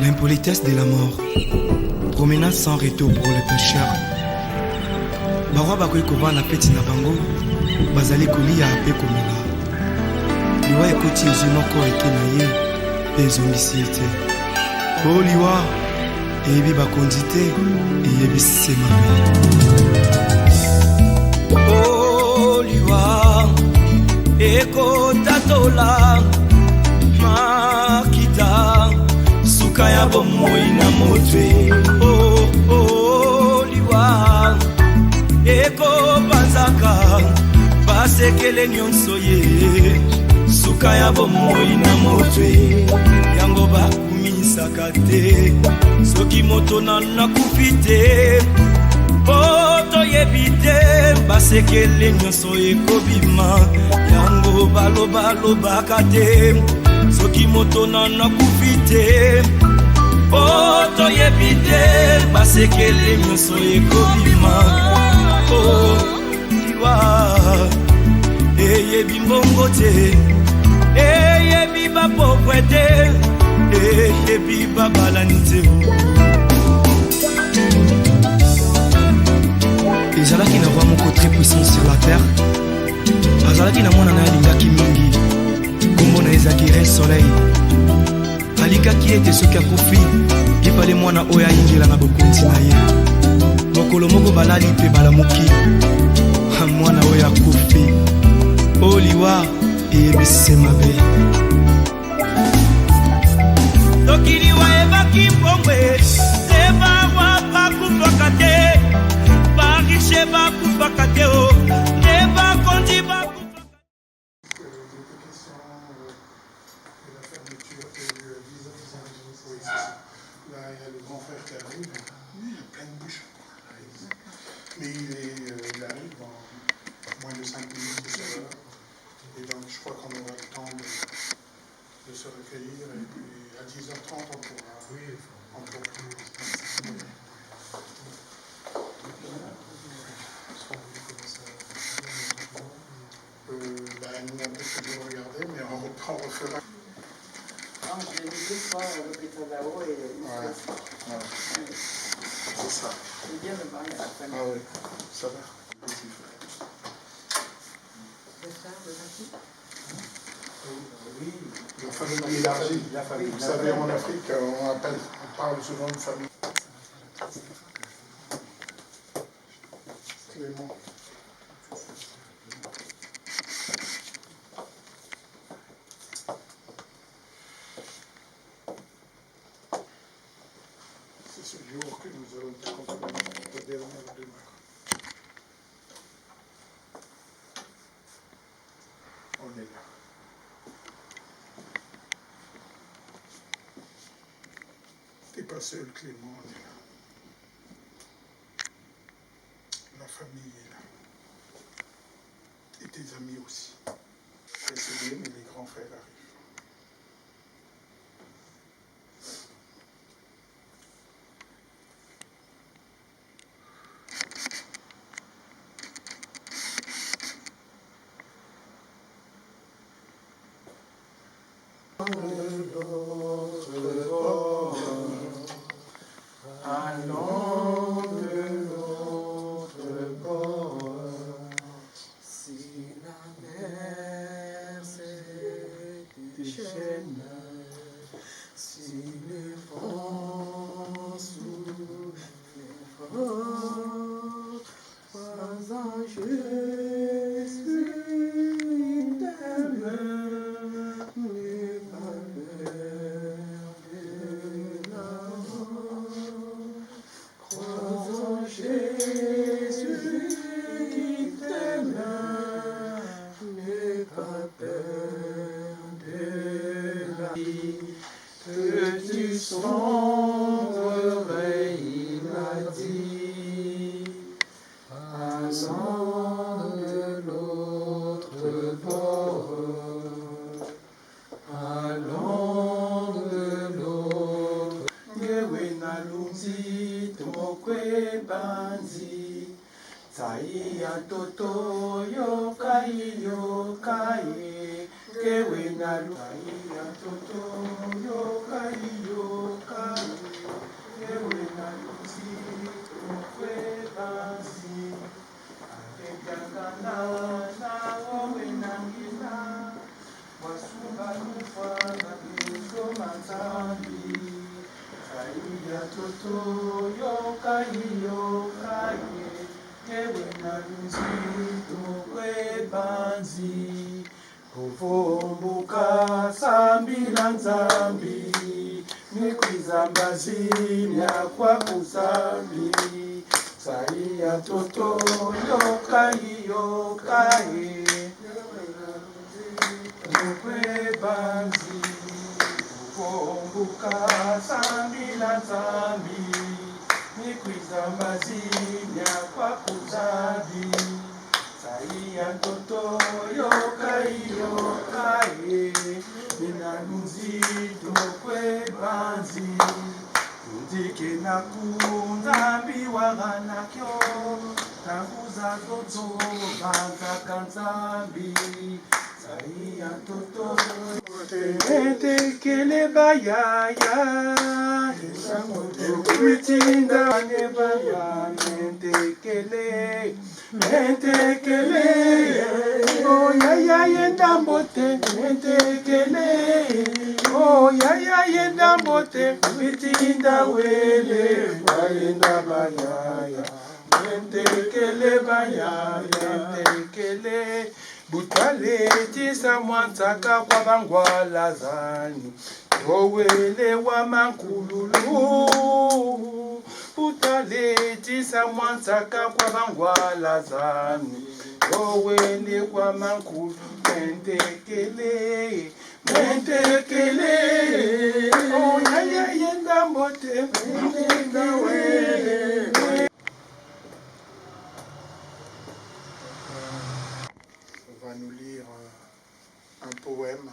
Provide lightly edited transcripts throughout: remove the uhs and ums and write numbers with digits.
L'impolitesse de la mort. Promenade sans retour pour les pécheurs. Barwa bakoki kovanda peti na bango bazali kolia mpe komela. Liwa ekoti ezwi moko eke na ye mpe ezongisi ye te. O liwa eyebi bakonzi te eyebisi mabe. O liwa ekotatola makita suka ya bomoi na motwe. O liwa ekopanzaka basekele nyonso ye suka ya bomoi na motwe yango bakumisaka te soki moto nakufi te po toyebi te basekele nyonso ekobima yango balobalobaka te soki moto nakufi te po toyebi te basekele nyonso ekobima. Liwa eyebi mbongo te eyebi bapokwe te eyebi babalani te. Ezalaki na roi moko très puissant sur la terre. Azalaki na mwana na alingaki mingi kombo na ezalaki Rei Soleil. Alikaki ete soki akufi epale mwana oyo ayingela na bokonzi na ye. Mokolo moko balali mpe balamuki mwana oyo akufi. O liwa eyebisi mabe. Soki liwa ebaki mbongwe te barwa bakufaka te barishe bakufaka te te bakonzi bakufaka. Là, il y a le grand frère qui arrive, il a plein de bouche. Mais il arrive en moins de 5 minutes de cela. Et donc, je crois qu'on aura le temps de se recueillir. Et puis, à 10h30, on pourra. Oui, on pourra. Nous, on peut toujours regarder, mais on refera. Non, je l'ai mis 2 fois à l'hôpital là-haut et c'est ça. c'est bien le bain à la fin. Ah oui, ça va. Petit frère. Le frère de la fille? Oui, la famille élargie. Vous savez, en Afrique, on parle souvent de famille. Clément. C'est ce jour que nous allons te confirmer le dernier de Macron. On est là. T'es pas seul, Clément, on est là. La famille est là. Et tes amis aussi. Décédé, mais les grands frères arrivent. Allons de l'autre bord, si la mer se déchaîne, si les vents soufflent fort, pas un Jésus t'aime. Que tu sombrerais, il m'a dit, allons de l'autre bord, allons de l'autre. Yewe na lunzi tumokwe banzi, Saia toto yokai yokai, kewe na lukai toto yokai yokai. nzambi Zaiya toto yokai yokai Ewe na nzito kwe banzi Kuvumbuka sambila nzambi Nikwizambazimya kwa kuzambi Zaiya toto yokai yokai Kwe banzi Kuvumbuka sambila nzambi Nikwizambazimya kwa kuzambi Zaiya toto yokai yokai Nina nzito kwe banzi Ndike na kunzambi waganakyo Tanguza toto banza kanzambi Zaiya toto Entekele bayaya Kuitinda nebaya Entekele Oh yaya yendambote Entekele Oh yaya yendambote Kuitinda wele Wayenda bayaya Entekele bayaya Entekele Butale tisa mwansaka kwa bangwala zani Owele wa mankululu Butale tisa mwansaka kwa bangwala zani Owele wa mankulu Mentekele Mentekele Oh yaya yenda mbote Mentekele wele On va nous lire un poème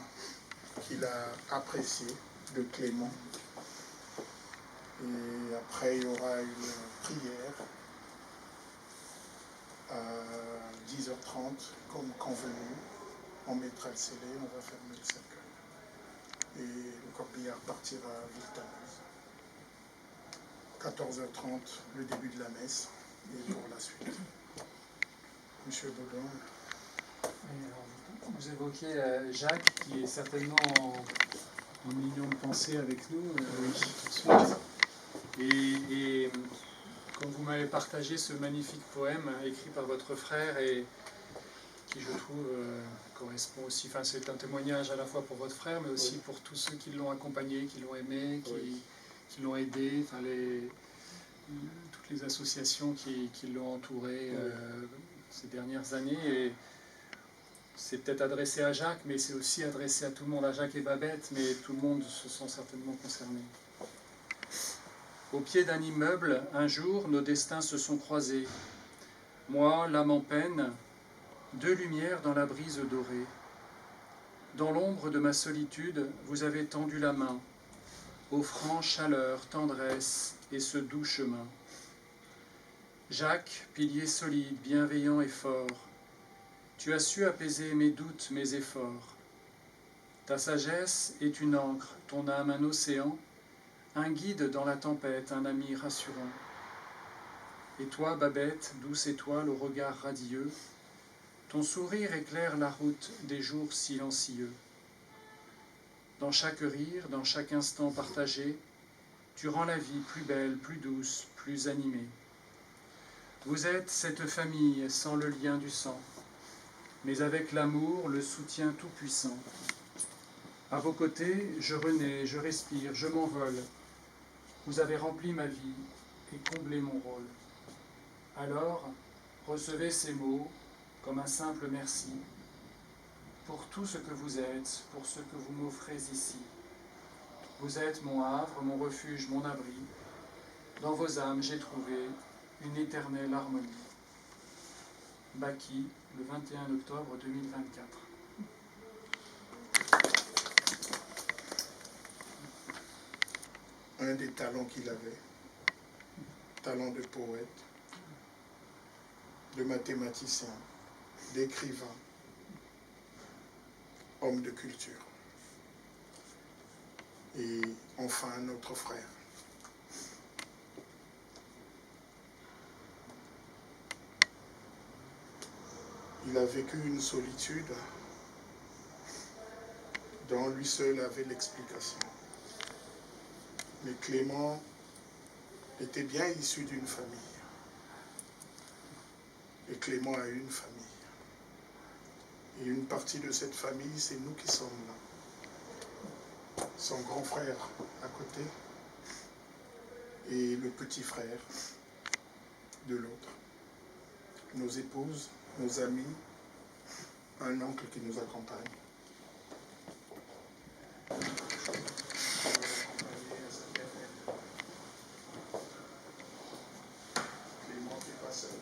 qu'il a apprécié de Clément. Et après, il y aura une prière à 10h30, comme convenu. On mettra le scellé, on va fermer le cercueil. Et le corbillard partira à Villetaneuse. 14h30, le début de la messe, et pour la suite. Monsieur Baudouin. Vous évoquiez Jacques, qui est certainement en million de pensées avec nous tout de suite. Et quand vous m'avez partagé ce magnifique poème écrit par votre frère et qui, je trouve, correspond aussi, enfin c'est un témoignage à la fois pour votre frère, mais aussi pour tous ceux qui l'ont accompagné, qui l'ont aimé, qui l'ont aidé, enfin toutes les associations qui l'ont entouré ces dernières années. Et c'est peut-être adressé à Jacques, mais c'est aussi adressé à tout le monde, à Jacques et Babette, mais tout le monde se sent certainement concerné. Au pied d'un immeuble, un jour, nos destins se sont croisés. Moi, l'âme en peine, deux lumières dans la brise dorée. Dans l'ombre de ma solitude, vous avez tendu la main, offrant chaleur, tendresse et ce doux chemin. Jacques, pilier solide, bienveillant et fort, tu as su apaiser mes doutes, mes efforts. Ta sagesse est une encre, ton âme un océan, un guide dans la tempête, un ami rassurant. Et toi, Babette, douce étoile au regard radieux, ton sourire éclaire la route des jours silencieux. Dans chaque rire, dans chaque instant partagé, tu rends la vie plus belle, plus douce, plus animée. Vous êtes cette famille sans le lien du sang, mais avec l'amour, le soutien tout-puissant. À vos côtés, je renais, je respire, je m'envole. Vous avez rempli ma vie et comblé mon rôle. Alors, recevez ces mots comme un simple merci pour tout ce que vous êtes, pour ce que vous m'offrez ici. Vous êtes mon havre, mon refuge, mon abri. Dans vos âmes, j'ai trouvé une éternelle harmonie. Baki, le 21 octobre 2024. Un des talents qu'il avait, talent de poète, de mathématicien, d'écrivain, homme de culture. Et enfin, notre frère. Il a vécu une solitude dont lui seul avait l'explication. Mais Clément était bien issu d'une famille. Et Clément a une famille. Et une partie de cette famille, c'est nous qui sommes là. Son grand frère à côté et le petit frère de l'autre. Nos épouses, nos amis, un oncle qui nous accompagne. Clément n'est pas seul.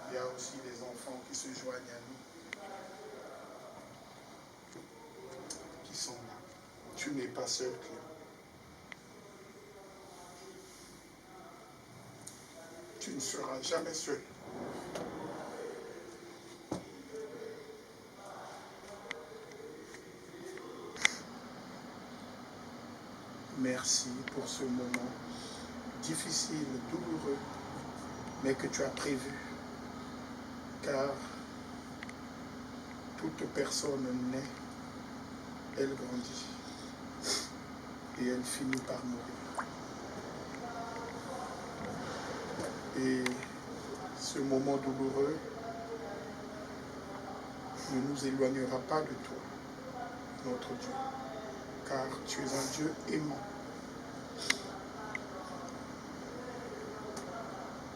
Il y a aussi des enfants qui se joignent à nous, qui sont là. Tu n'es pas seul, Clément. Tu ne seras jamais seul. Merci pour ce moment difficile, douloureux, mais que tu as prévu. Car toute personne naît, elle grandit et elle finit par mourir. Et ce moment douloureux ne nous éloignera pas de toi, notre Dieu, car tu es un Dieu aimant.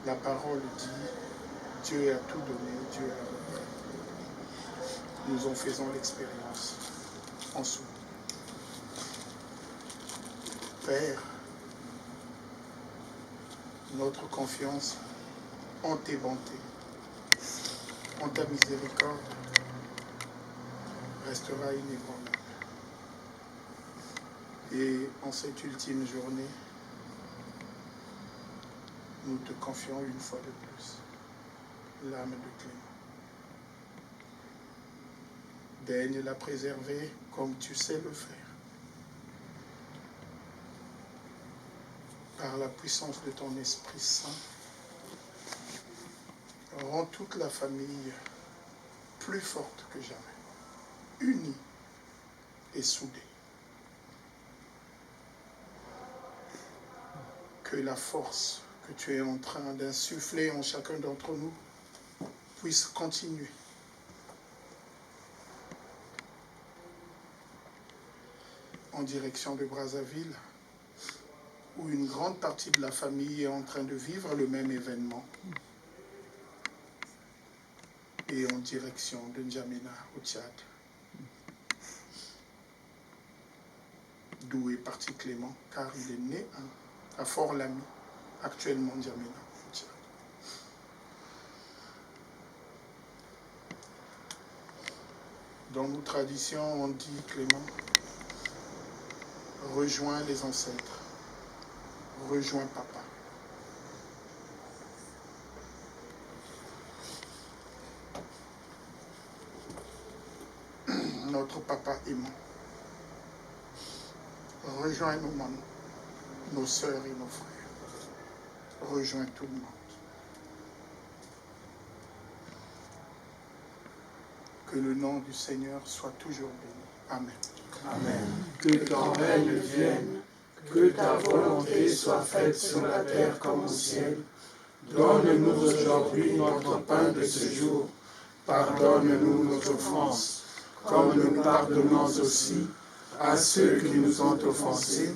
La parole dit, Dieu a tout donné, Dieu a repris. Nous en faisons l'expérience en soi. Père, notre confiance en tes bontés, en ta miséricorde, restera inébranlable. Et en cette ultime journée, nous te confions une fois de plus l'âme de Clément. Daigne la préserver comme tu sais le faire. Par la puissance de ton Esprit Saint, rends toute la famille plus forte que jamais, unie et soudée. Que la force que tu es en train d'insuffler en chacun d'entre nous puisse continuer. En direction de Brazzaville, où une grande partie de la famille est en train de vivre le même événement. Et en direction de N'Djamena au Tchad, d'où est parti Clément, car il est né à Fort-Lamy, actuellement N'Djamena au Tchad. Dans nos traditions, on dit, Clément, rejoins les ancêtres, rejoins papa. Notre papa aimant. Rejoins nos mamans, nos sœurs et nos frères. Rejoins tout le monde. Que le nom du Seigneur soit toujours béni. Amen. Amen. Que ton règne vienne, que ta volonté soit faite sur la terre comme au ciel. Donne-nous aujourd'hui notre pain de ce jour. Pardonne-nous nos offenses, comme nous pardonnons aussi à ceux qui nous ont offensés.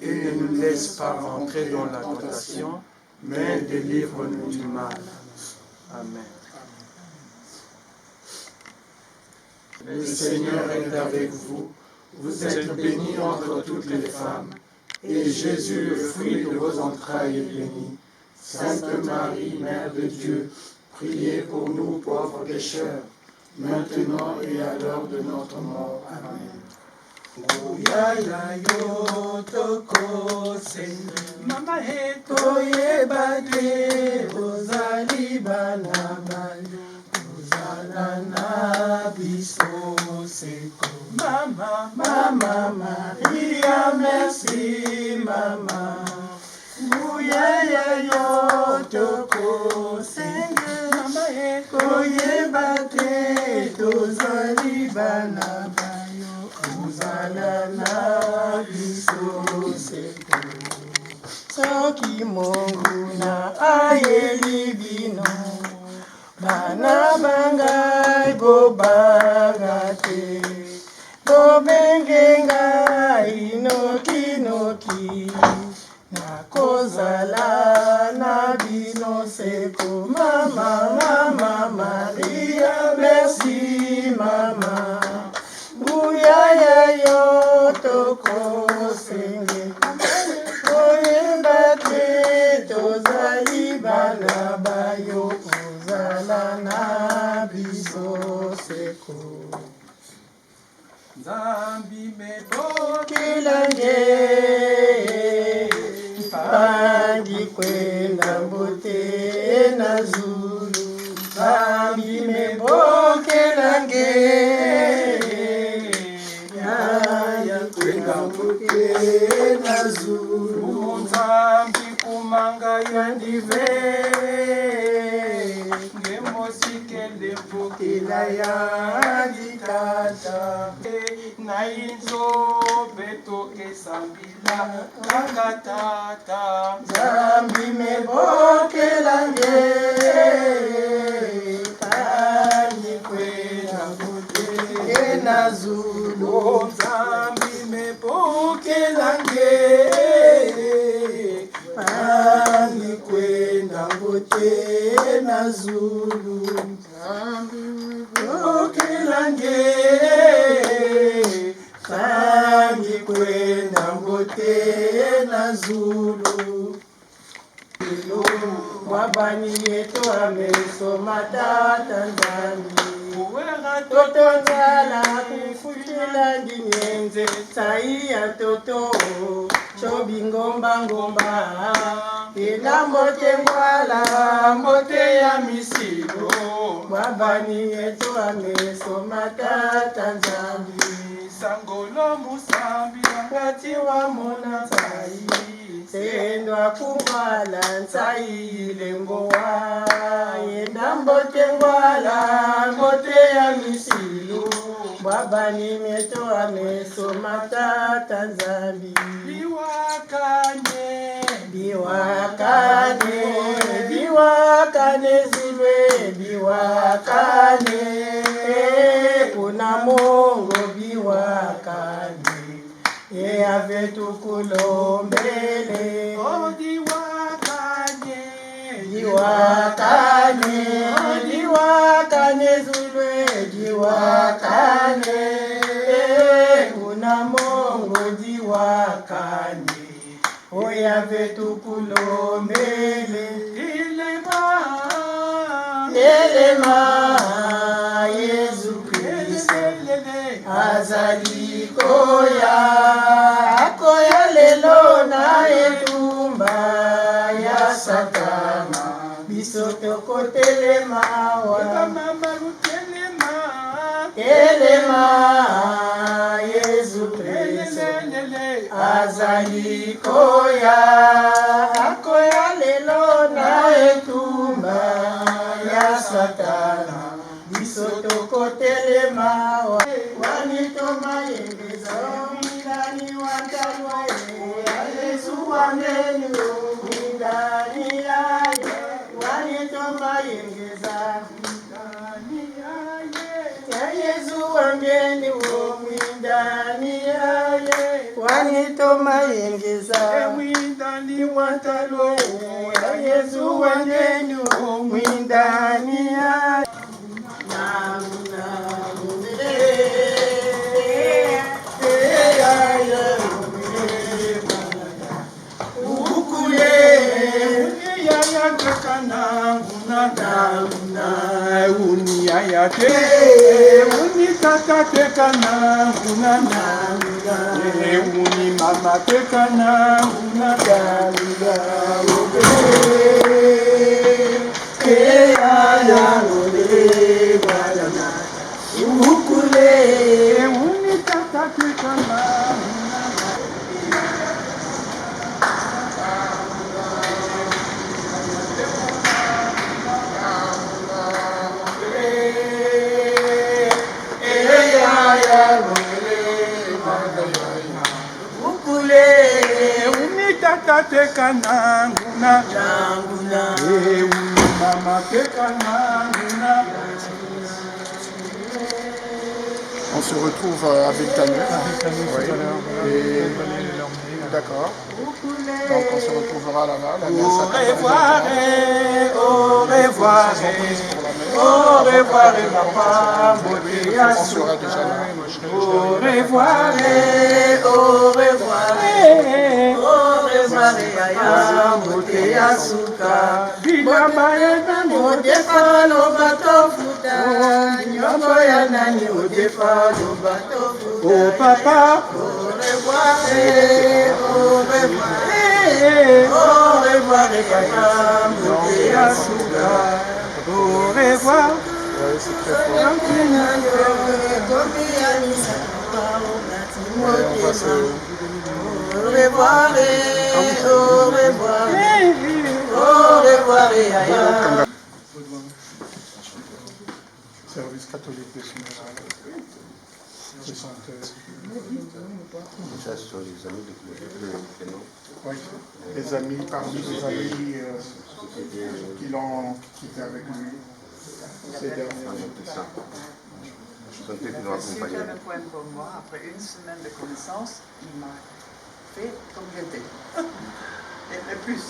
Et ne nous laisse pas entrer dans la tentation, mais délivre-nous du mal. Amen. Le Seigneur est avec vous. Vous êtes bénie entre toutes les femmes, et Jésus, le fruit de vos entrailles, est béni. Sainte Marie, Mère de Dieu, priez pour nous pauvres pécheurs, maintenant et à l'heure de notre mort. Amen. Uyaya toko Seigneur, mama heto yebade, ozali bana bayo, ozalana biso seko. Mama, Mama Maria, merci, Mama. Uyaya yo toko Seigneur, mama heto yebade, ozali bana bayo, ozalana biso seko. Soki Mungu na ayeli bino, bana bangai bobanga te, bobenge ngai noki-noki, nakozala na bino seko. Mama, mama, Maria, merci mama, nguyaya yo tokosenge, koyemba te tozali bana bayo, kozala na biso seko. Nzambi mebokelange, pangi kwenda mbote na zulu. Nzambi mebokelange, yaya kwenda mbote na zulu. Nzambi kumanga yandive, ngemosikele mbokela ya dikata. Na inzo beto kesambila kakatata. Nzambi mebokelange, kanyi kwenda mbote na zulu. Nzambi mebokelange, kanyi kwenda mbote na zulu. Nzambi mebokelange, kanyi kwenda mbote na zulu. Mwabani yetu amesoma tata Nzambi, toto nzala kufutila ndinyenze, saia toto chobi ngomba, ila mbote ngwala mbote ya misilo. Mwabani yetu amesoma tata Nzambi, sangolo musambi ngati wa mona sai, sendwa kungwala nsai lengowa, yenda mbote ngwala mbote ya misilo. Mwabani meto amesoma tata Nzambi, biwakane zilwe biwakane, kuna Mungu biwakane, ye avetu kulombele. Oh biwakane zilwe biwakane, kuna Mungu biwakane, oya vetu kulombele. Elema Yesu Kristo azali koya lelo na etumba ya Satana, biso tokotelema elema Yesu Kristo azali koya lelo na etumba ya Satana, biso tokotelema. Wanitoma yengeza mindani wantalwa ya Yesu wangeni mindani yaye. Wanitoma yengeza mindani ya Yesu wangeni mindani yaye. Wanitoma yengeza mindani wantalwa ya Yesu wangeni mindani yaye. Unitaka tekana unananga, uni mama tekana unadanga, ukule unitaka tekana. tata teka nanguna mama teka nanguna. On se retrouve avec Tanu. Oui. D'accord. Donc on se retrouvera là-bas. Au revoir, au revoir, au revoir, papa. On sera déjà là. Au revoir, au revoir, au revoir, yaya, mote yasuka. Bidamba ya nani odefa no bato futa. Nyoko ya nani odefa no bato futa. Oh papa, au revoir, au revoir, au revoir, yaya, mote yasuka. Au revoir. Ouais, c'est très fort. Ouais, on va se... Au revoir, au revoir, au revoir, yaya. Service catholique de Sénégal. Ce sont ça, ce sont les amis de prénom. Oui, les amis, parmi les amis qui l'ont quitté avec lui. Ces derniers ça. Je sentais qu'ils l'ont C'était accompagné. un point pour moi. Après une semaine de connaissance, il m'a fait comme j'étais. Et plus.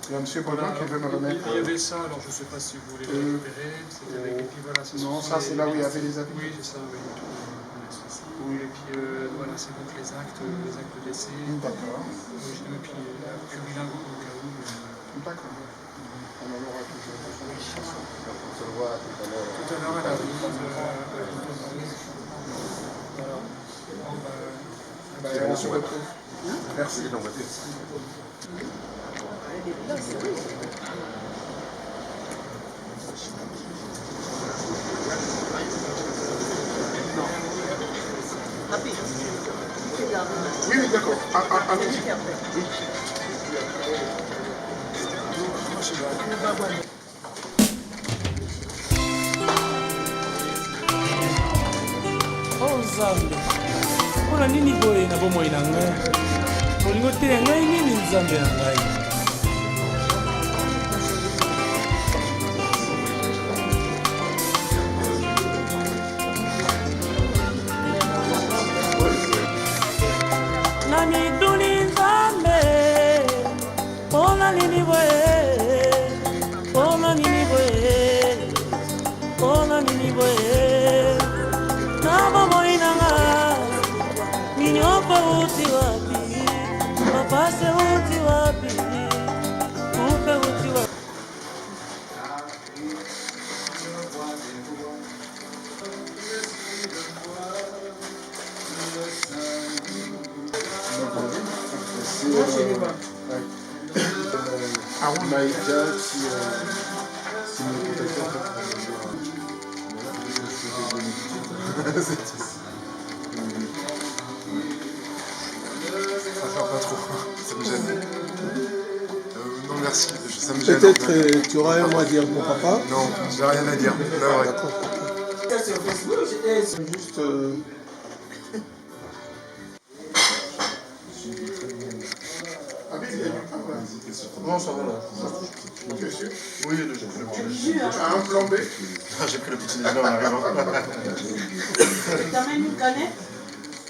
Il y a M. Baudin qui veut me remettre. Il y avait ça, alors je ne sais pas si vous voulez le récupérer. C'était avec, et puis voilà, ça, Non, ce ça sont c'est là où il y avait les avis. Oui, c'est ça, oui. Oui. Et puis voilà, c'est donc les actes de décès. D'accord. Et puis bilingue au cas où. D'accord. On en aura toujours. On se revoit tout à l'heure. Tout à l'heure, à la visite. Voilà. On se retrouve. Merci. Dans la voiture. Oui, oui, d'accord. Allons-y. Oh Nzambe, mpona nini boye na bomoi na ngai? Olingo te ngai nini Nzambe na ngai? Na miduni Nzambe, mpona nini boye? Mpona nini boye? Mpona nini boye? Na bomoi na ngai, minyoko uti wapi? Mapase uti wapi? Upe uti wapi? Maïda qui me contactait en fait. Pas trop, ça me gêne. Non merci, ça me gêne. Peut-être tu auras un mot à dire pour papa. Non, j'ai rien à dire. Là, ouais. D'accord. Juste. Non, ça va là. Tu es sûr? Oui, j'ai pris le petit Tu as un plan B? J'ai pris le petit déjeuner en arrivant. T'as même une canette?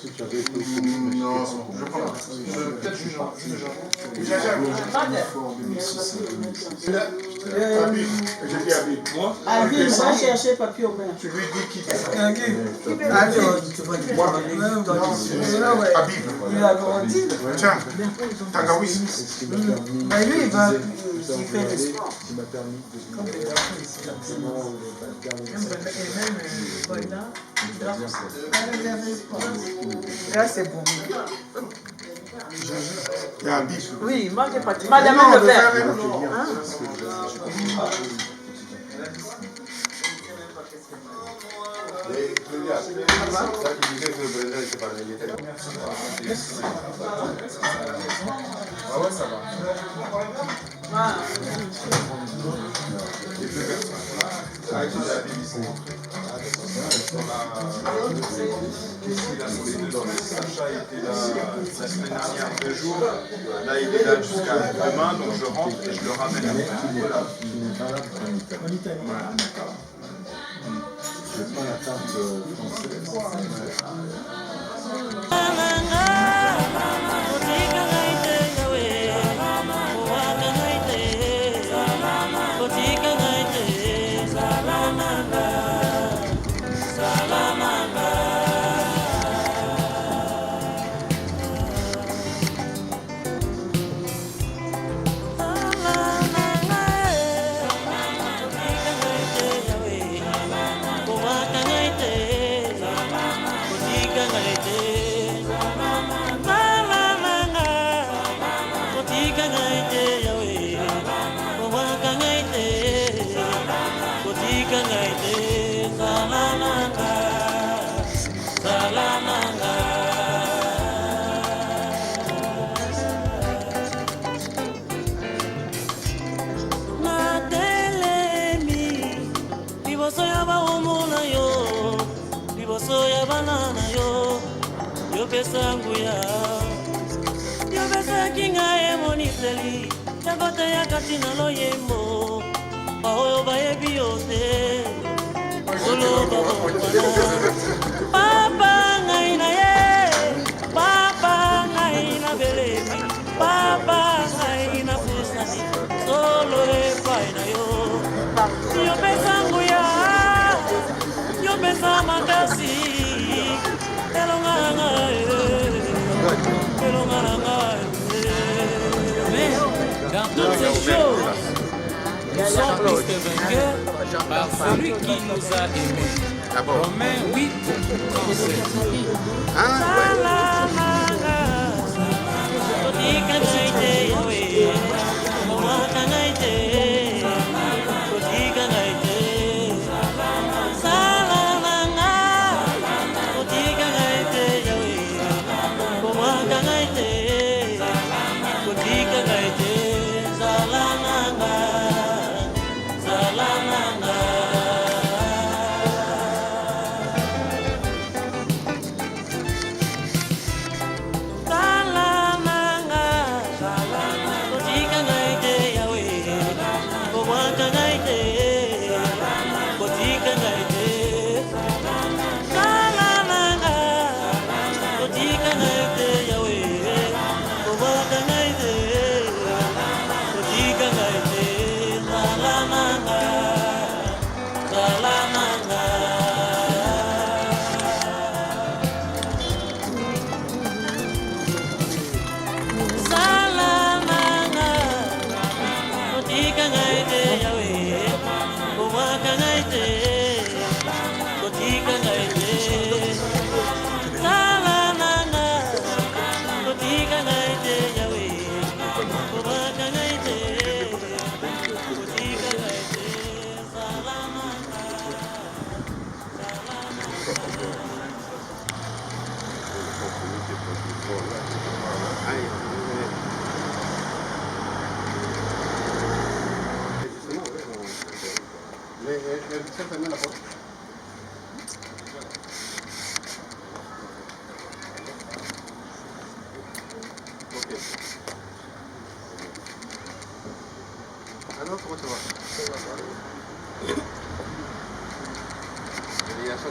Non, je prends peut-être juge. Habib, j'ai dit Habib. Moi? Habib, va chercher papier au bain. Tu lui dis qui Habib. Il a grandi. Tiens, Tangawiz. Mais lui, il va. Il fait le sport. Qui m'a permis de Comme les garçons ici. Là, c'est bon. Il y a Habib. Oui, il manque pas. Madame le verre. Ah ouais, ça va. sur les deux tournées. Sacha était là la semaine dernière 2 jours. Là, il est là jusqu'à demain, donc je rentre et je le ramène après. Voilà. En Italie. Voilà. Je prends la carte française. Sanguya, yo besa kinga e moniseli, yagote yakati na loyemo, paoyo bae biote, solo papa ngai na ye, papa ngai na belemi, papa ngai na fusani, solo e pai na yo, yo besa nguya, yo besa makasi. Mais dans toutes ces choses, nous sommes plus que vainqueurs par celui qui nous a aimés. Romains 8, 37. También la foto. Ok. Alors, comment ça va? Ça va. Il y a ça.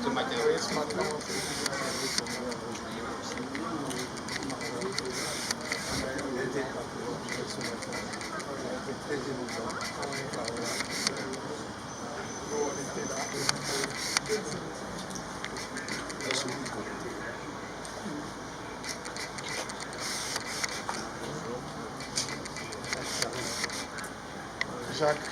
Ce matin, oui, ce matin. Très émouvant. Jacques.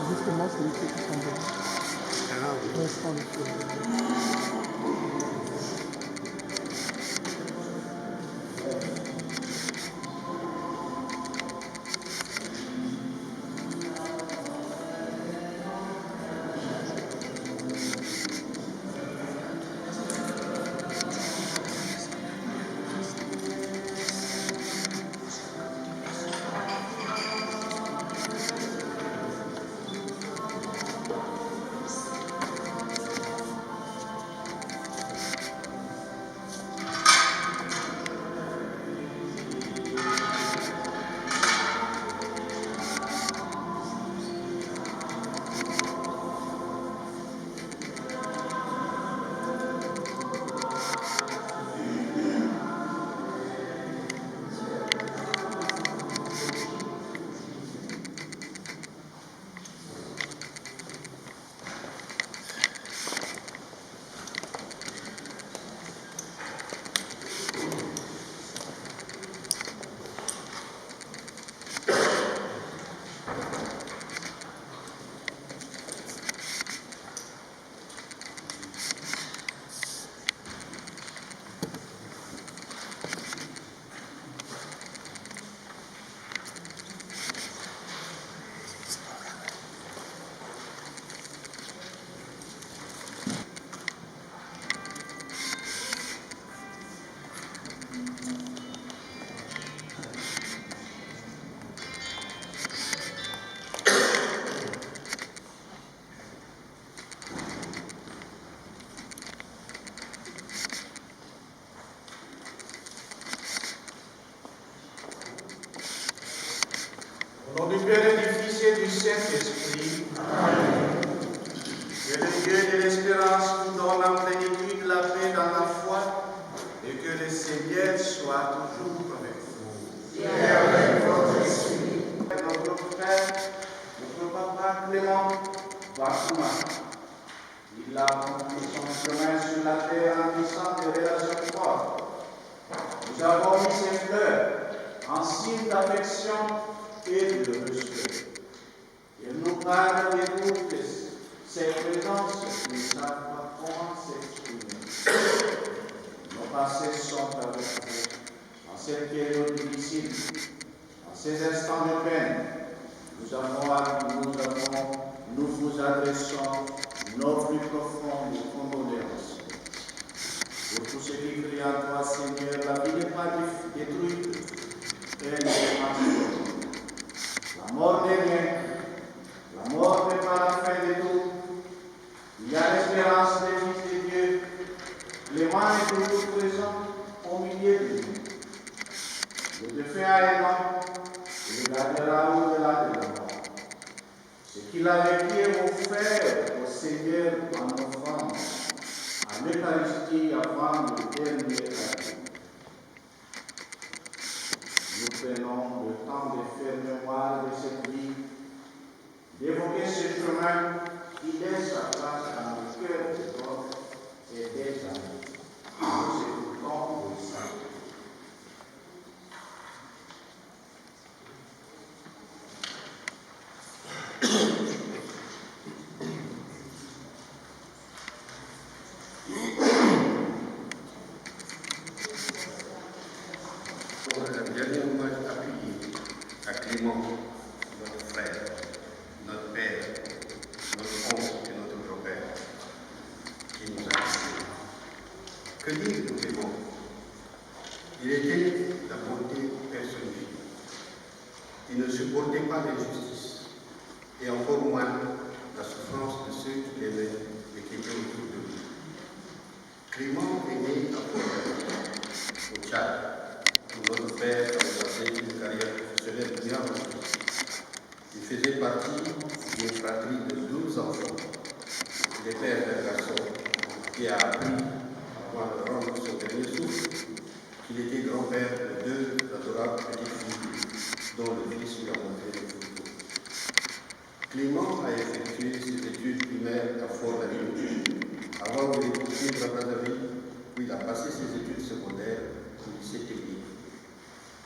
Justement, c'est les pieds qui sont beaux. Restons les pieds. Au nom du Père et du Fils et du Saint-Esprit, que le Dieu de l'espérance nous donne la plénitude de la paix dans la foi et que le Seigneur soit toujours avec vous. Et avec votre esprit. Notre frère, notre papa Clément Bakouma, il a accompli son chemin sur la terre en tissant des relations fortes. Nous avons mis ses fleurs en signe d'affection et de respect. Il nous parle de toutes ces présences qui ne savent pas comment s'exprimer. Nos passés sont avec vous en cette période difficile, en ces instants de peine. Nous vous adressons nos plus profondes condoléances. Pour tous ceux qui crient en toi, Seigneur, la vie n'est pas détruite, elle est marchée. La mort n'est rien, la mort n'est pas la fin de tout. Il y a l'espérance des fils de Dieu, Clément est toujours présent au milieu de nous. Le défunt a un nom, Il gardera au-delà de la mort. Ce qu'il avait offert au Seigneur en offrande, en Eucharistie avant le dernier adieu. Nous prenons le temps de faire mémoire de cette vie, d'évoquer ce chemin qui laisse sa place dans le cœur des hommes et des amis. Nous écoutons le sang. Notre frère, notre père, notre oncle et notre grand-père qui nous a quittés. Que dire de Clément? Il était la bonté personnifiée. Il ne supportait pas l'injustice et encore moins la souffrance de ceux qui l'aimaient et qui étaient autour de lui. Clément est né à Port-au-Prince, au Tchad, où notre père avait passé une carrière professionnelle bien remplie. Il faisait partie d'une fratrie de 12 enfants. Il est père d'un garçon qui a appris, avant de rendre son dernier souffle, qu'il était grand-père de 2 adorables petites filles, dont le fils lui a montré le football. Clément a effectué ses études primaires à Fort-Lavigne, avant de les poursuivre à Brazzaville, où il a passé ses études secondaires au lycée technique.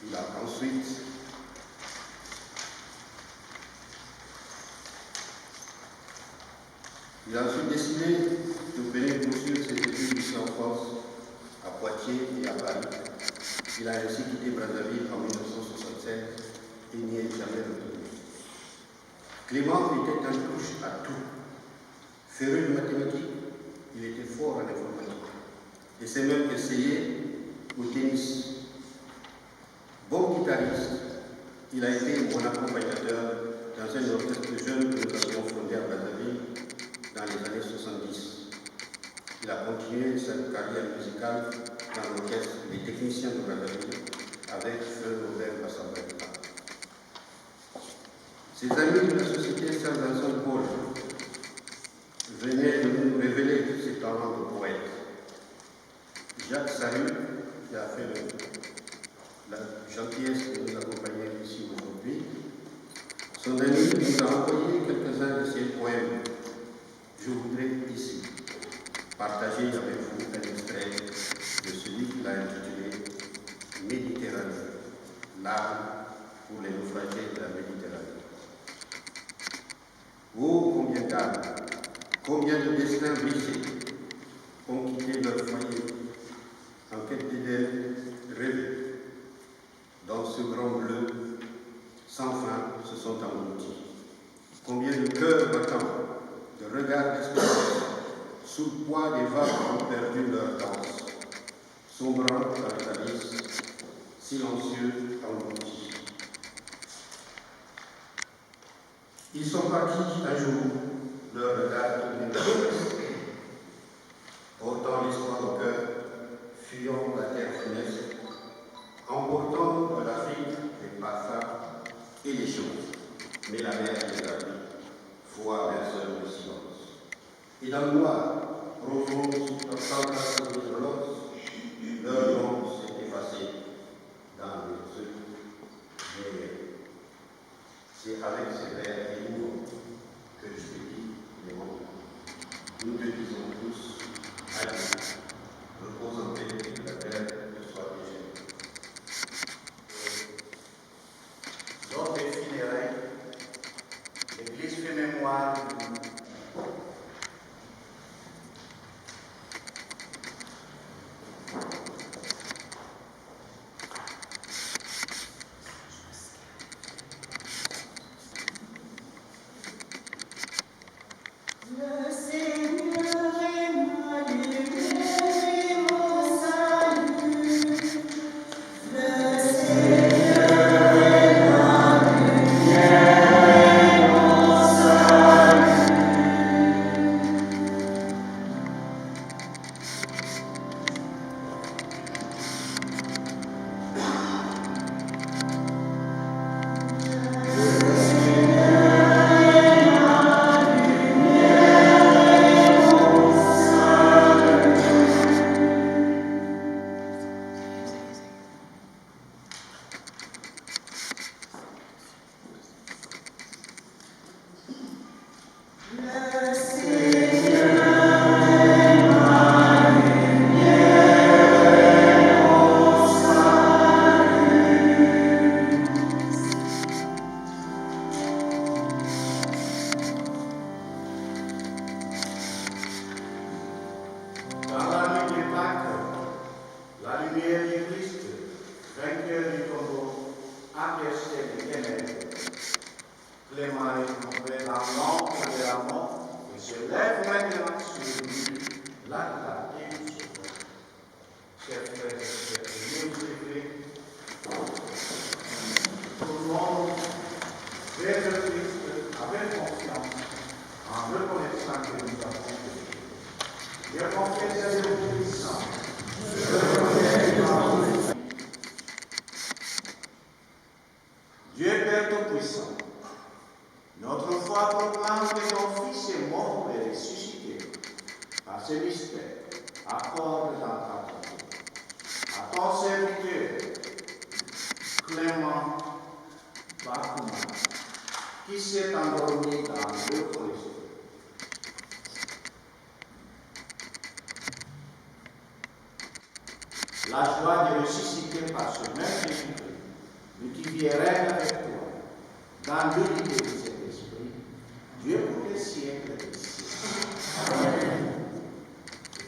Il a ensuite décidé de venir poursuivre ses études ici en France, à Poitiers et à Paris. Il a ainsi quitté Brazzaville en 1976 et n'y est jamais retourné. Clément était un touche à tout. Féru de mathématiques, il était fort en informatique et s'est même essayé au tennis. Bon guitariste, il a été mon accompagnateur dans un orchestre jeune que nous avions fondé à Brazzaville dans les années 70. Il a continué sa carrière musicale dans l'orchestre des techniciens de Brazzaville avec Feu Robert Bassambert. Ses amis de la société Saint-Vincent Paul venaient de nous révéler ses talents de poète. Jacques Sarru, qui a fait la gentillesse de nous accompagner ici aujourd'hui, son ami nous a envoyé quelques-uns de ses poèmes. Je voudrais ici partager avec vous un extrait de celui qu'il a intitulé Méditerranée, l'arme pour les naufragés de la Méditerranée. Oh, combien d'âmes, combien de destins brisés ont quitté leur foyer en quête d'idées rêvées. Dans ce grand bleu, sans fin, se sont engloutis. Combien de cœurs battants, de regards d'espérance, sous le poids des vagues ont perdu leur danse, sombrant dans les abysses, silencieux, engloutis. Ils sont partis un jour, leur regard tourné vers l'ouest, portant l'espoir au cœur, fuyant la terre funeste, emportant de l'Afrique les parfums et les choses, mais la mer les a pris, foi vers seul le silence. Et dans le noir, profond sous la centrale de l'os, leur nom s'est effacé dans les yeux mais c'est avec ces vers émouvants que je te dis les mots. Nous te disons tous, adieu, repose en paix, que la terre te soit légère. Lors des funérailles, l'Église fait mémoire de nous. Dieu Père Tout-Puissant, notre foi proclame que ton Fils est mort et ressuscité. Par ce mystère, accorde dans ta bonté à ton serviteur, Clément Bakouma, qui s'est endormi dans l'Eucharistie. La joie de ressusciter par ce même Jésus-Christ, lui qui vit et règne avec toi, dans l'unité de cet esprit, Dieu pour les siècles des siècles. Amen.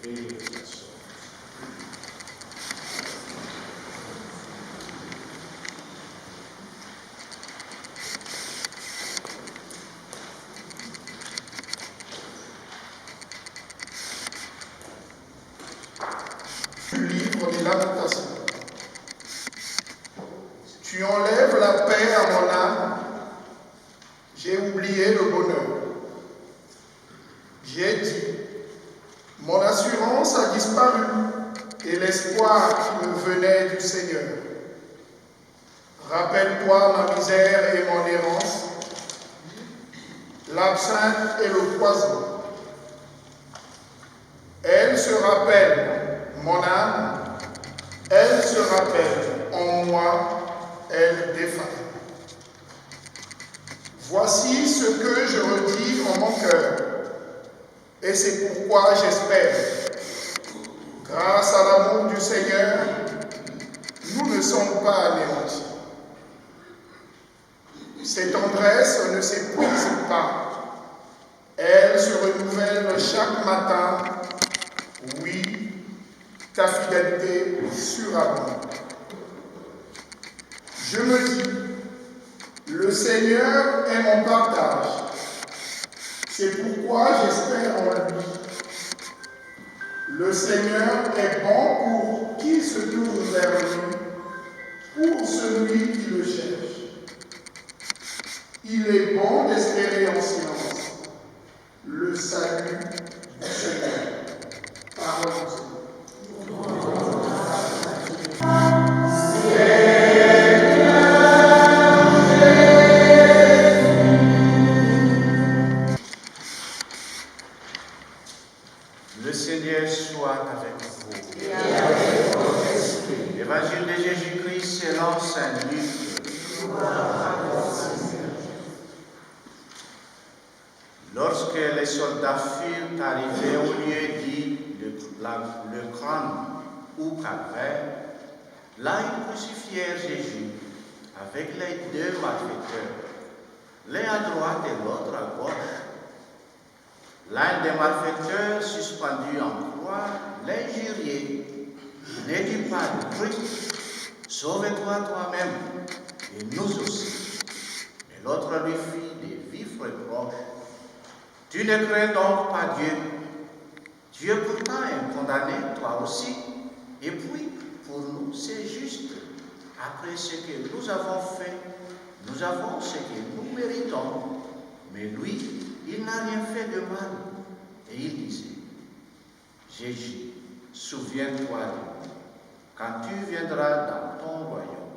Veuillez vous asseoir. Livre des Lamentations. Tu enlèves la paix à mon âme, j'ai oublié le bonheur. J'ai dit, mon assurance a disparu et l'espoir qui me venait du Seigneur. Rappelle-toi ma misère et mon errance, l'absinthe et le poison. Elle se rappelle, mon âme, elle se rappelle en moi, elle défaille. Voici ce que je redis en mon cœur, et c'est pourquoi j'espère. Grâce à l'amour du Seigneur, nous ne sommes pas anéantis. Ses tendresses ne s'épuisent pas. Elles se renouvellent chaque matin. Oui, ta fidélité surabonde. Je me dis, le Seigneur est mon partage. C'est pourquoi j'espère en lui. Le Seigneur est bon pour qui se tourne vers lui, pour celui qui le cherche. Il est bon d'espérer en silence le salut du Seigneur. Parole du Seigneur. Le Seigneur soit avec vous. Et avec votre esprit. Évangile de Jésus-Christ selon Saint Luc. Lorsque les soldats furent arrivés au lieu dit le crâne ou calvaire, là ils crucifièrent Jésus avec les deux malfaiteurs, l'un à droite et l'autre à gauche. L'un des malfaiteurs, suspendu en croix, l'injuriait. N'es-tu pas le Christ? Sauve-toi toi-même, et nous aussi. Et l'autre lui fit des vifs reproches. Tu ne crains donc pas Dieu? Dieu pourtant est condamné, toi aussi. Et puis, pour nous, c'est juste. Après ce que nous avons fait, nous avons ce que nous méritons. Mais lui, il n'a rien fait de mal. Et il disait, Jésus, souviens-toi de moi, quand tu viendras dans ton royaume.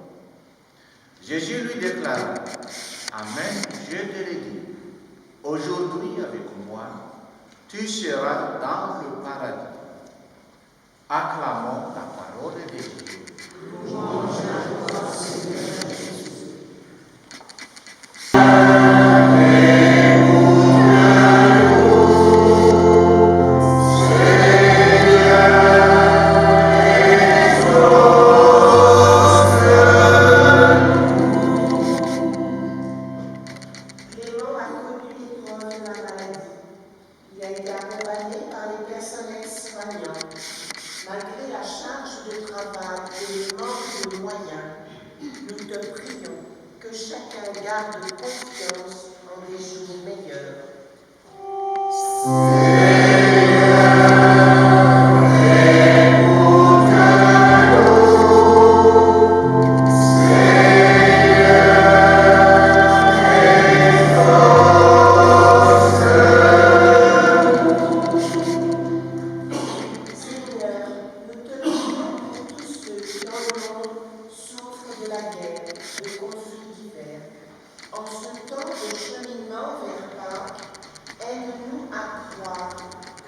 Jésus lui déclara, Amen, je te le dis, aujourd'hui avec moi, tu seras dans le paradis. Acclamons la parole de Dieu. Louange à toi, Seigneur Jésus. Souffre de la guerre, de conflits divers. En ce temps de cheminement vers Pâques, aide-nous à croire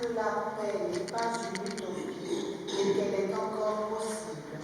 que la paix n'est pas une utopie et qu'elle est encore possible.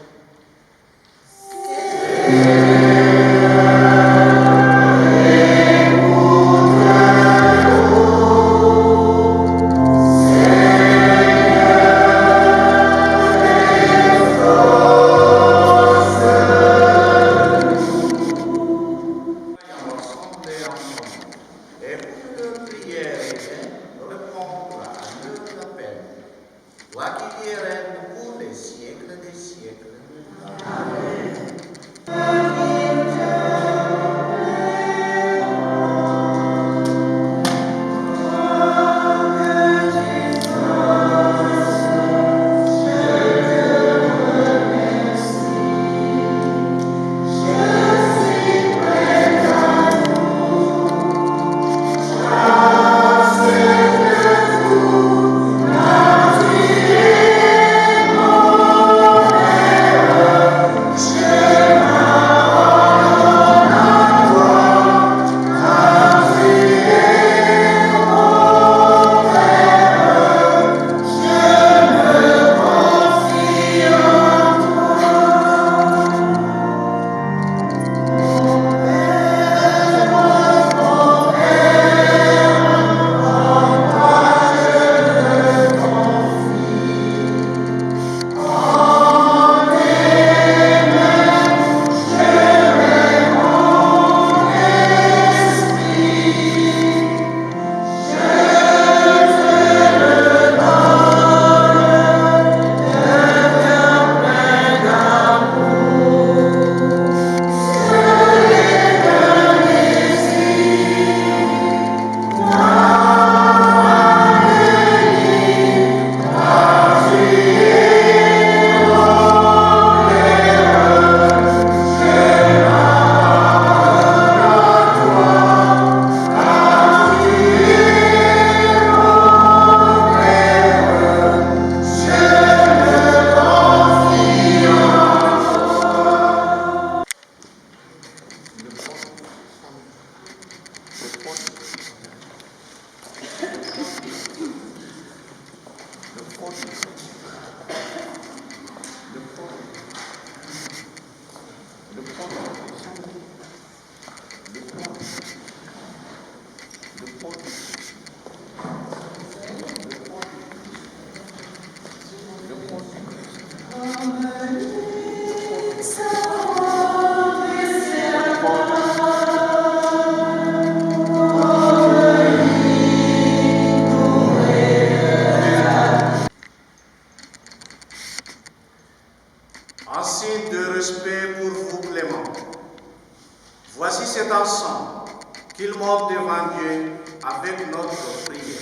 Ainsi de respect pour vous, Clément. Voici cet ensemble qu'il monte devant Dieu avec notre prière.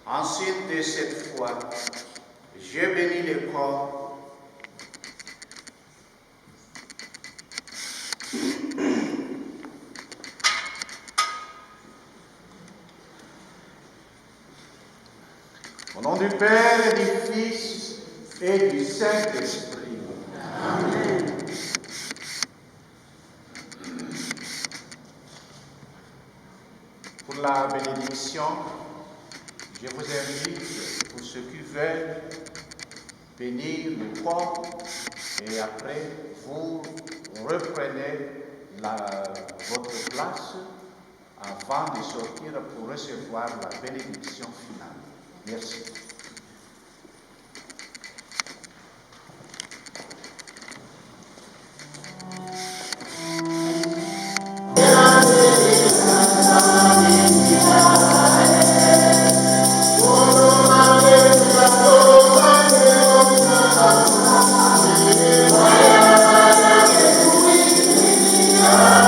Ensuite de cette foi, je bénis le corps au nom du Père et du Fils et du Saint-Esprit. Amen. Pour la bénédiction, je vous invite, pour ceux qui veulent, bénir le corps Et après, vous reprenez votre place avant de sortir pour recevoir la bénédiction finale. Merci. Amen.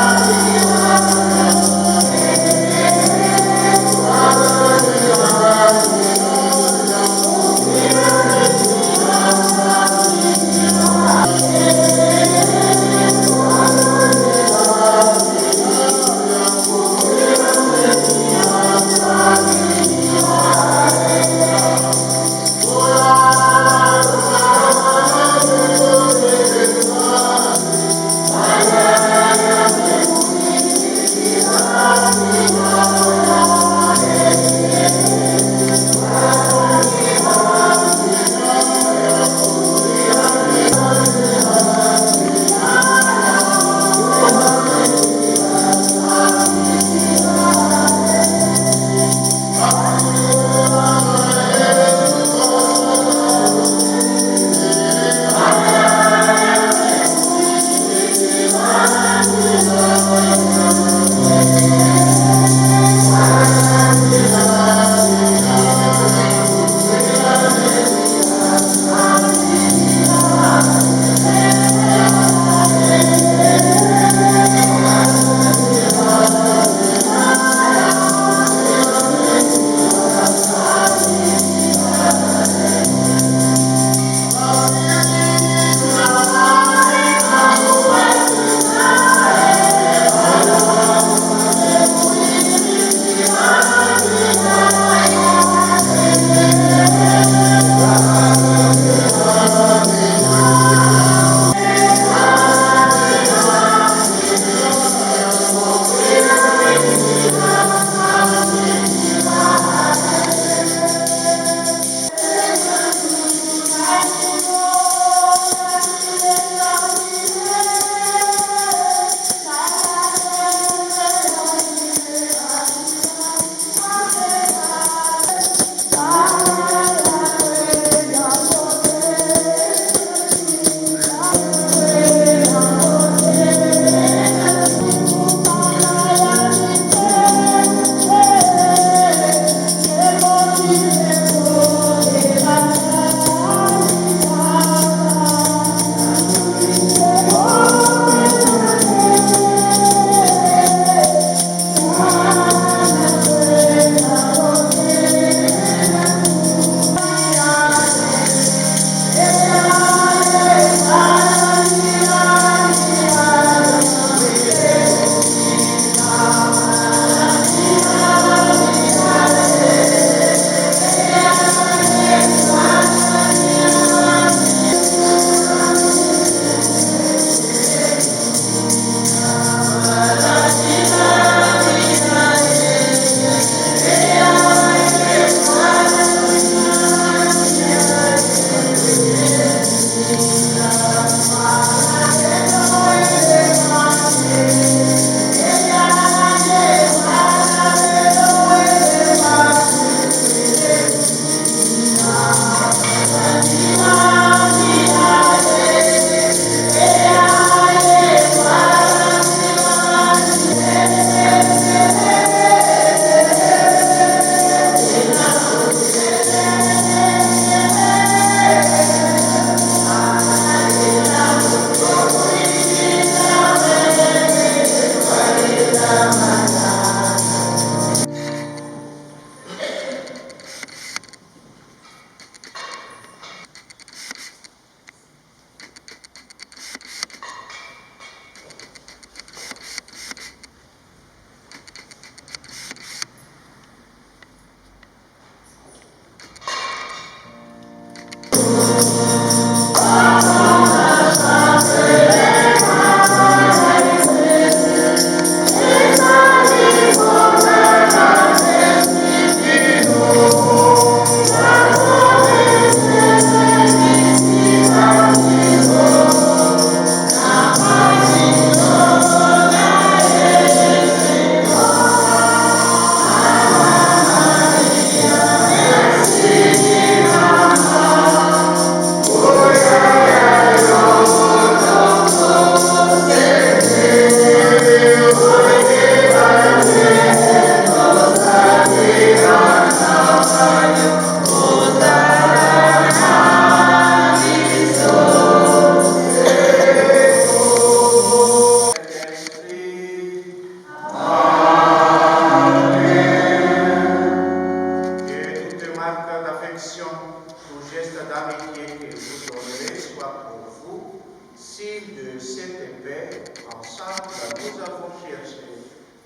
Ici, de cette épée, ensemble, nous avons cherché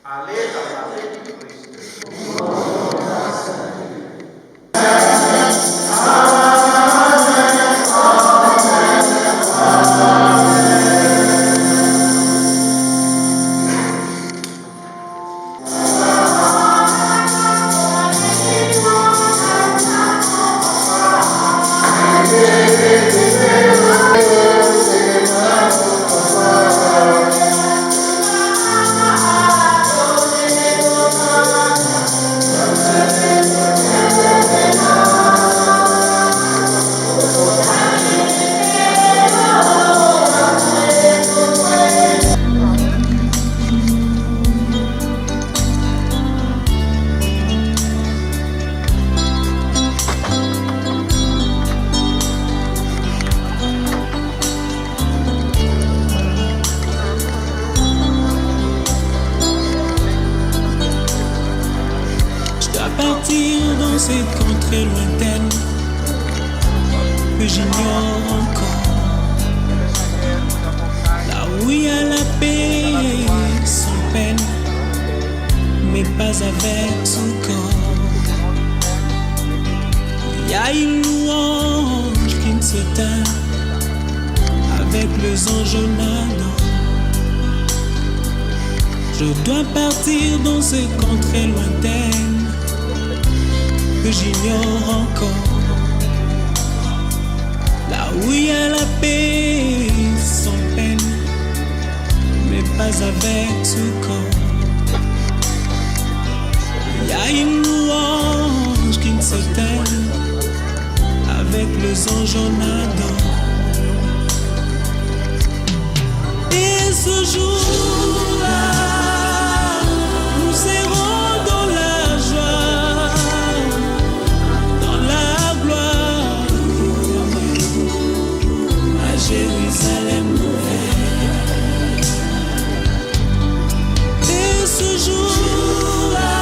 à aller dans la paix du Christ. Cette contrée lointaine que j'ignore encore, là où il y a la paix sans peine, mais pas avec son corps. Il y a une louange qui ne s'éteint avec les anges nadant. Je dois partir dans cette contrée lointaine que j'ignore encore, là où il y a la paix sans peine, mais pas avec ce corps. Il y a une louange qui ne s'éteint avec les anges en Adam. Et ce jour-là, nous serons dans la joie, Jérusalem nouvelle. Et ce jour-là,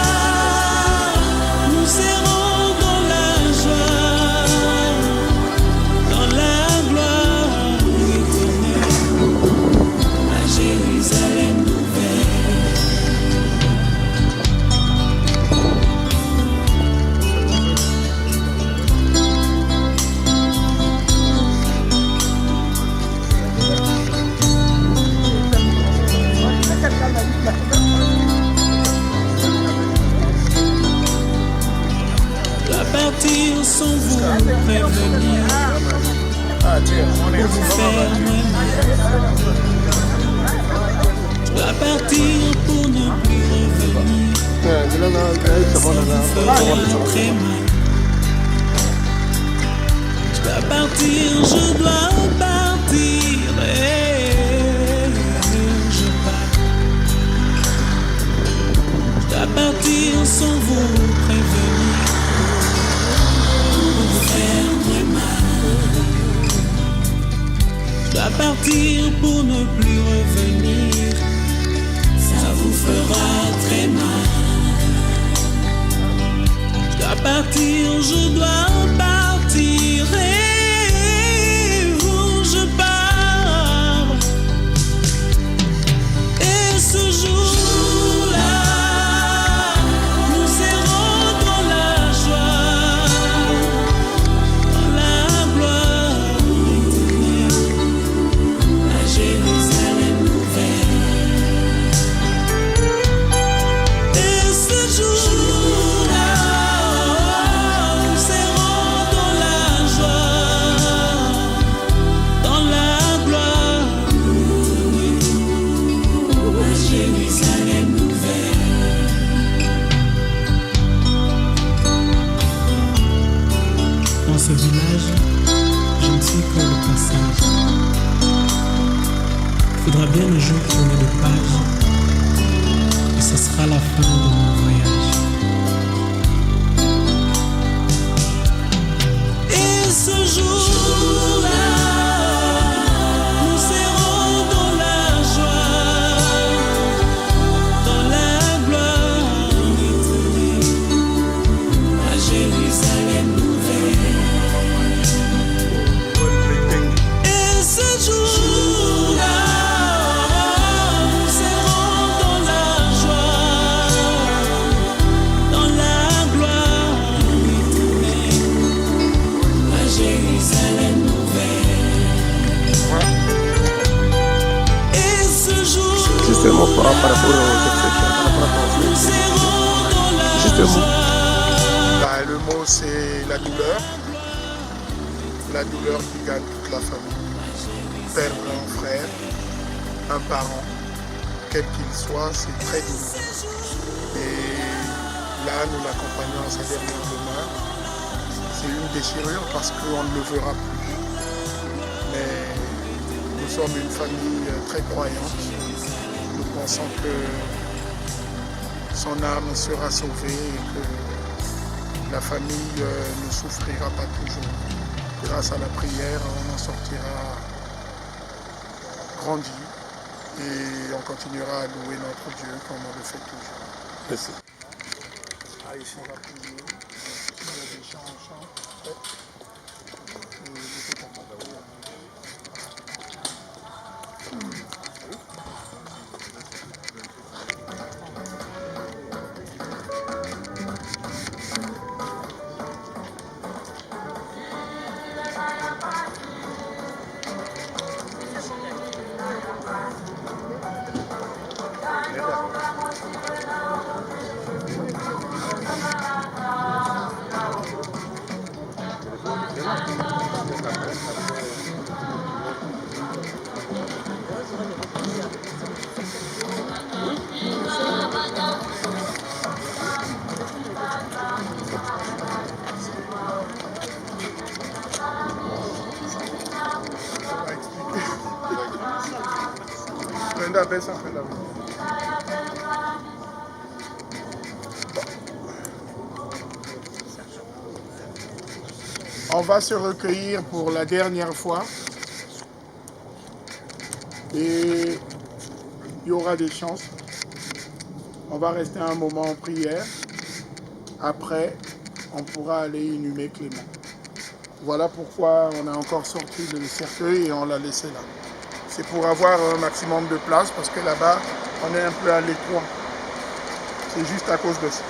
nous serons dans la joie, dans la gloire éternelle, à Jérusalem partir sans vous prévenir, pour vous faire je dois partir pour ne plus revenir, ça vous fera très mal. Je dois partir, je dois partir, et je pars. Je dois partir sans vous prévenir, faire très mal. Je dois partir pour ne plus revenir, ça vous fera très mal. Je dois partir, je dois partir, et où je pars. Et ce jour-là, nous serons dans la joie, Jérusalem nouvelle. Et ce jour-là, nous serons dans la joie, dans la gloire, à Jérusalem nouvelle. Dans ce village, je ne suis que le passage. Il faudra bien un jour tourner de page, et ce sera la fin de mon voyage. Et ce jour-là, nous serons dans la joie, dans la gloire éternelle, à Jérusalem nouvelle. Et ce jour-là, Juste un mot par rapport aux exceptions. Juste un mot. Bah, le mot, c'est la douleur. La douleur qui gagne toute la famille. Perdre un frère, un parent, quel qu'il soit, c'est très douloureux. Et là, nous l'accompagnons à sa dernière demeure. C'est une déchirure parce qu'on ne le verra plus. Mais nous sommes une famille très croyante. Nous pensons que son âme sera sauvée et que la famille ne souffrira pas toujours. Grâce à la prière, on en sortira grandi et on continuera à louer notre Dieu comme on le fait toujours. Merci. Ah, ici on va prier. Il y a des chants, on chante. On va se recueillir pour la dernière fois et il y aura des chances. On va rester un moment en prière. Après, on pourra aller inhumer Clément. Voilà pourquoi on a encore sorti le cercueil et on l'a laissé là. C'est pour avoir un maximum de place parce que là-bas, on est un peu à l'étroit. C'est juste à cause de ça.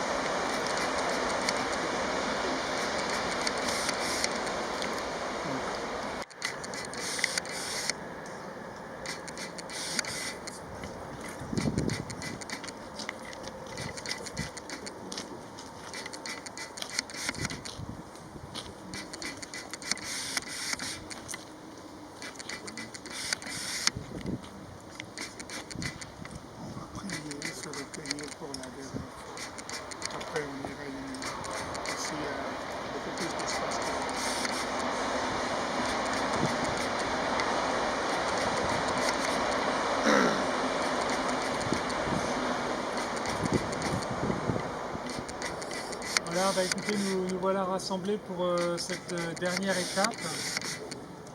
Voilà, bah écoutez, nous voilà rassemblés pour cette dernière étape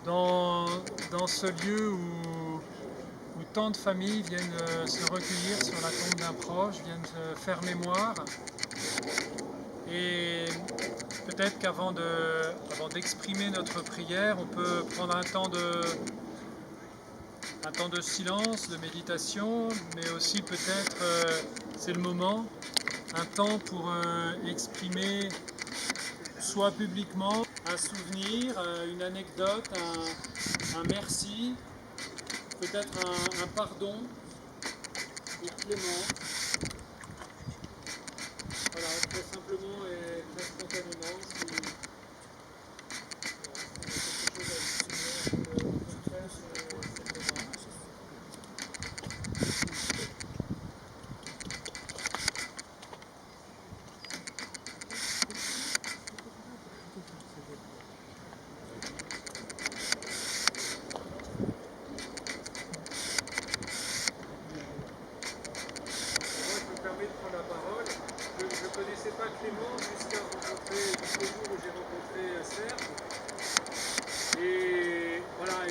dans ce lieu où tant de familles viennent se recueillir sur la tombe d'un proche, viennent faire mémoire. Et peut-être qu'avant d'exprimer notre prière, on peut prendre un temps de silence, de méditation, mais aussi peut-être, c'est le moment, un temps pour exprimer soit publiquement un souvenir, une anecdote, un merci, peut-être un pardon pour Clément. Voilà, très simplement et très spontanément.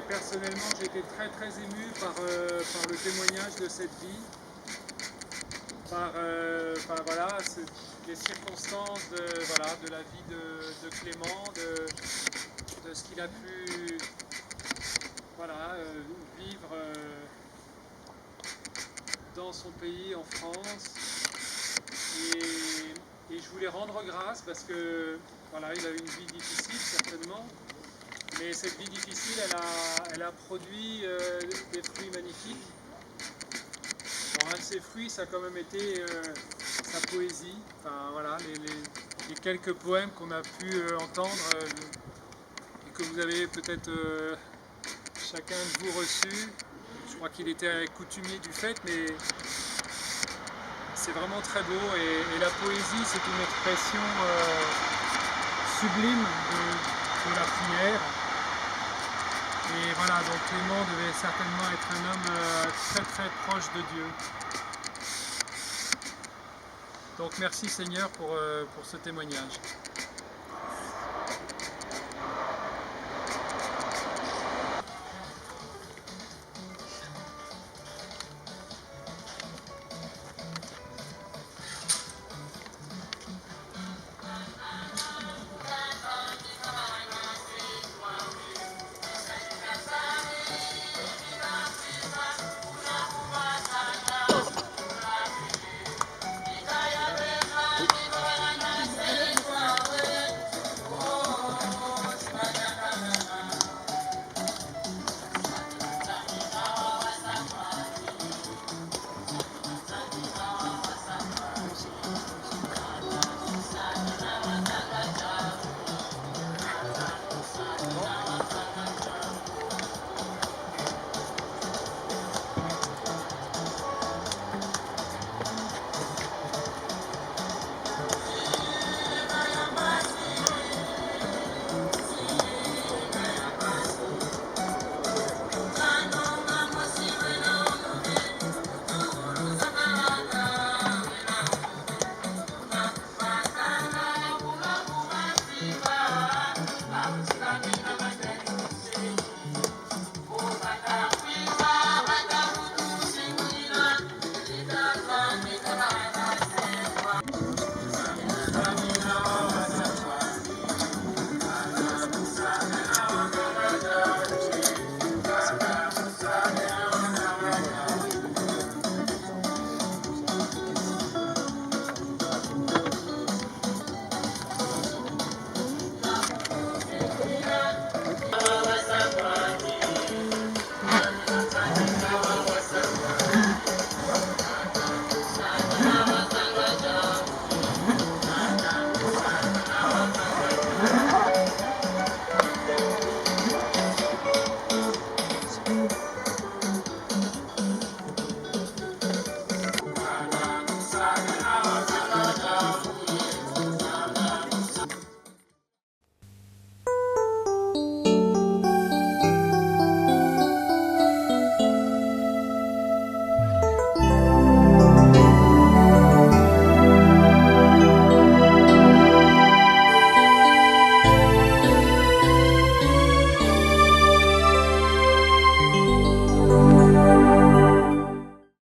Personnellement, j'ai été très ému par le témoignage de cette vie, par les circonstances de la vie de Clément, de ce qu'il a pu vivre dans son pays, en France. Et je voulais rendre grâce parce que il a eu une vie difficile certainement. Mais cette vie difficile, elle a produit des fruits magnifiques. ses fruits, ça a quand même été sa poésie. Enfin, voilà, les quelques poèmes qu'on a pu entendre et que vous avez peut-être chacun de vous reçus. Je crois qu'il était coutumier du fait, mais c'est vraiment très beau. Et la poésie, c'est une expression sublime de la prière. Et voilà, donc Clément devait certainement être un homme très très proche de Dieu. Donc merci Seigneur pour ce témoignage.